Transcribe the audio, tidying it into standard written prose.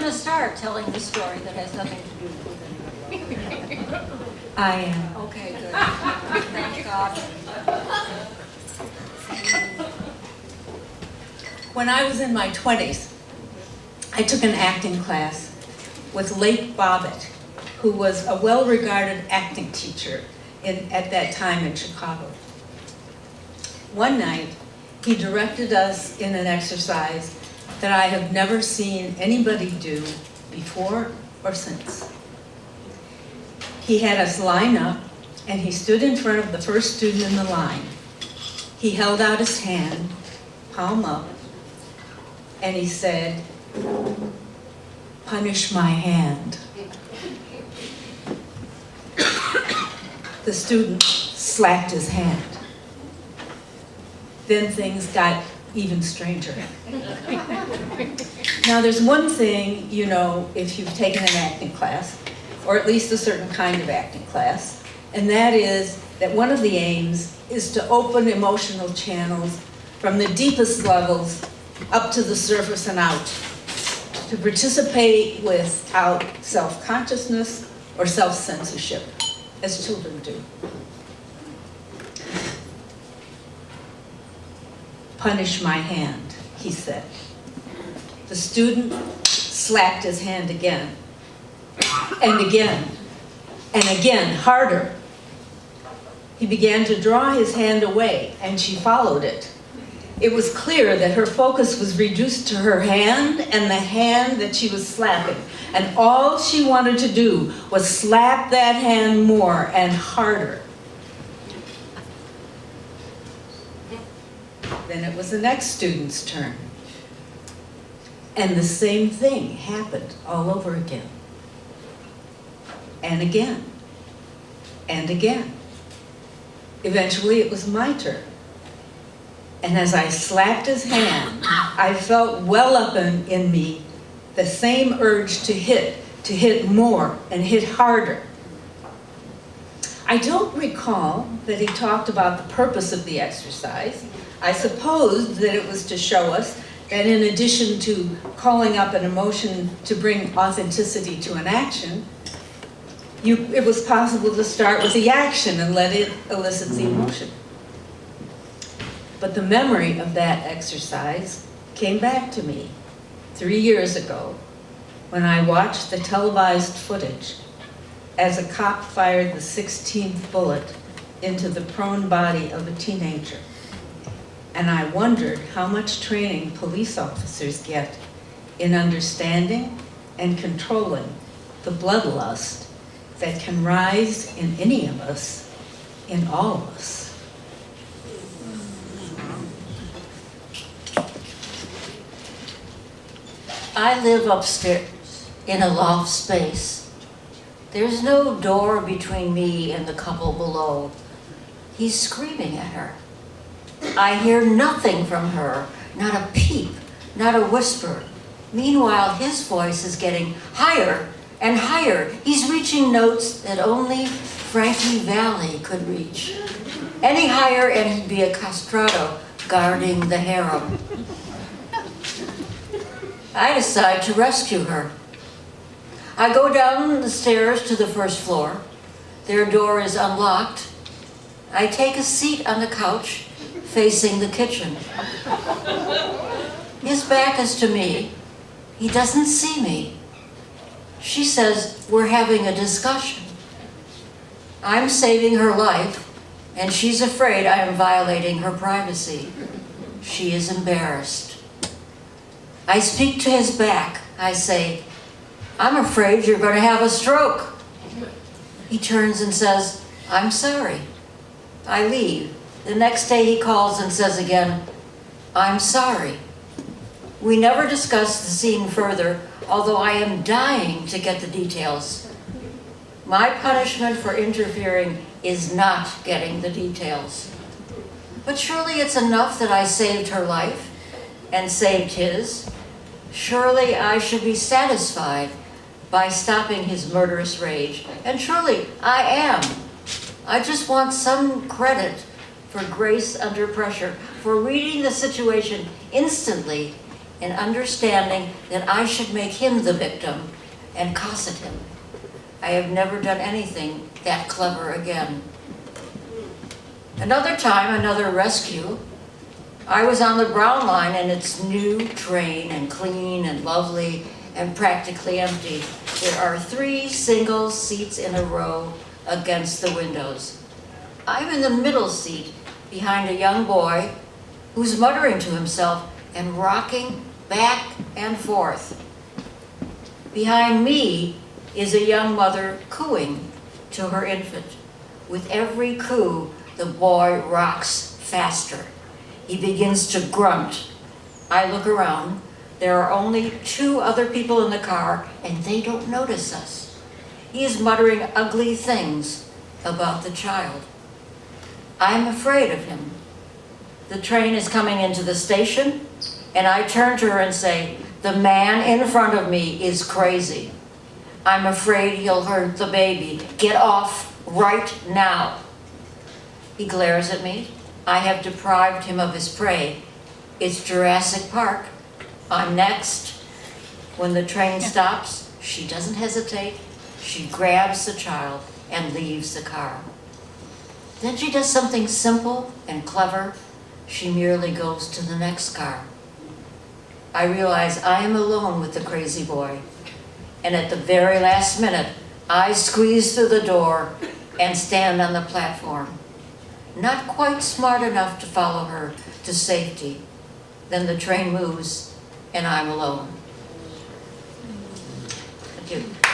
to start telling the story that has nothing to do with anybody else? I am. Okay, good. Thank God. When I was in my 20s, I took an acting class with Lake Bobbitt, who was a well-regarded acting teacher at that time in Chicago. One night, he directed us in an exercise that I have never seen anybody do before or since. He had us line up, and he stood in front of the first student in the line. He held out his hand, palm up, and he said, "Punish my hand." The student slapped his hand. Then things got even stranger. Now there's one thing, you know, if you've taken an acting class, or at least a certain kind of acting class, and that is that one of the aims is to open emotional channels from the deepest levels up to the surface and out, to participate without self-consciousness or self-censorship, as children do. "Punish my hand," he said. The student slapped his hand again, and again, and again, harder. He began to draw his hand away, and she followed it. It was clear that her focus was reduced to her hand and the hand that she was slapping, and all she wanted to do was slap that hand more and harder. Then it was the next student's turn. And the same thing happened all over again. And again. And again. Eventually it was my turn. And as I slapped his hand, I felt well up in me the same urge to hit more and hit harder. I don't recall that he talked about the purpose of the exercise. I supposed that it was to show us that in addition to calling up an emotion to bring authenticity to an action, it was possible to start with the action and let it elicit the emotion. But the memory of that exercise came back to me 3 years ago when I watched the televised footage as a cop fired the 16th bullet into the prone body of a teenager. And I wondered how much training police officers get in understanding and controlling the bloodlust that can rise in any of us, in all of us. I live upstairs in a loft space. There's no door between me and the couple below. He's screaming at her. I hear nothing from her, not a peep, not a whisper. Meanwhile, his voice is getting higher and higher. He's reaching notes that only Frankie Valli could reach. Any higher and he'd be a castrato guarding the harem. I decide to rescue her. I go down the stairs to the first floor. Their door is unlocked. I take a seat on the couch facing the kitchen. His back is to me. He doesn't see me. She says we're having a discussion. I'm saving her life, and she's afraid I am violating her privacy. She is embarrassed. I speak to his back. I say, "I'm afraid you're going to have a stroke." He turns and says, "I'm sorry." I leave. The next day he calls and says again, "I'm sorry." We never discuss the scene further, although I am dying to get the details. My punishment for interfering is not getting the details. But surely it's enough that I saved her life and saved his. Surely I should be satisfied by stopping his murderous rage. And truly, I am. I just want some credit for grace under pressure, for reading the situation instantly and understanding that I should make him the victim and cosset him. I have never done anything that clever again. Another time, another rescue, I was on the Brown Line and its new train and clean and lovely and practically empty. There are 3 single seats in a row against the windows. I'm in the middle seat behind a young boy who's muttering to himself and rocking back and forth. Behind me is a young mother cooing to her infant. With every coo, the boy rocks faster. He begins to grunt. I look around. There are only 2 other people in the car, and they don't notice us. He is muttering ugly things about the child. I'm afraid of him. The train is coming into the station, and I turn to her and say, "The man in front of me is crazy. I'm afraid he'll hurt the baby. Get off right now." He glares at me. I have deprived him of his prey. It's Jurassic Park. I'm next. When the train stops, she doesn't hesitate. She grabs the child and leaves the car. Then she does something simple and clever. She merely goes to the next car. I realize I am alone with the crazy boy. And at the very last minute, I squeeze through the door and stand on the platform. Not quite smart enough to follow her to safety. Then the train moves and I'm alone. Thank you.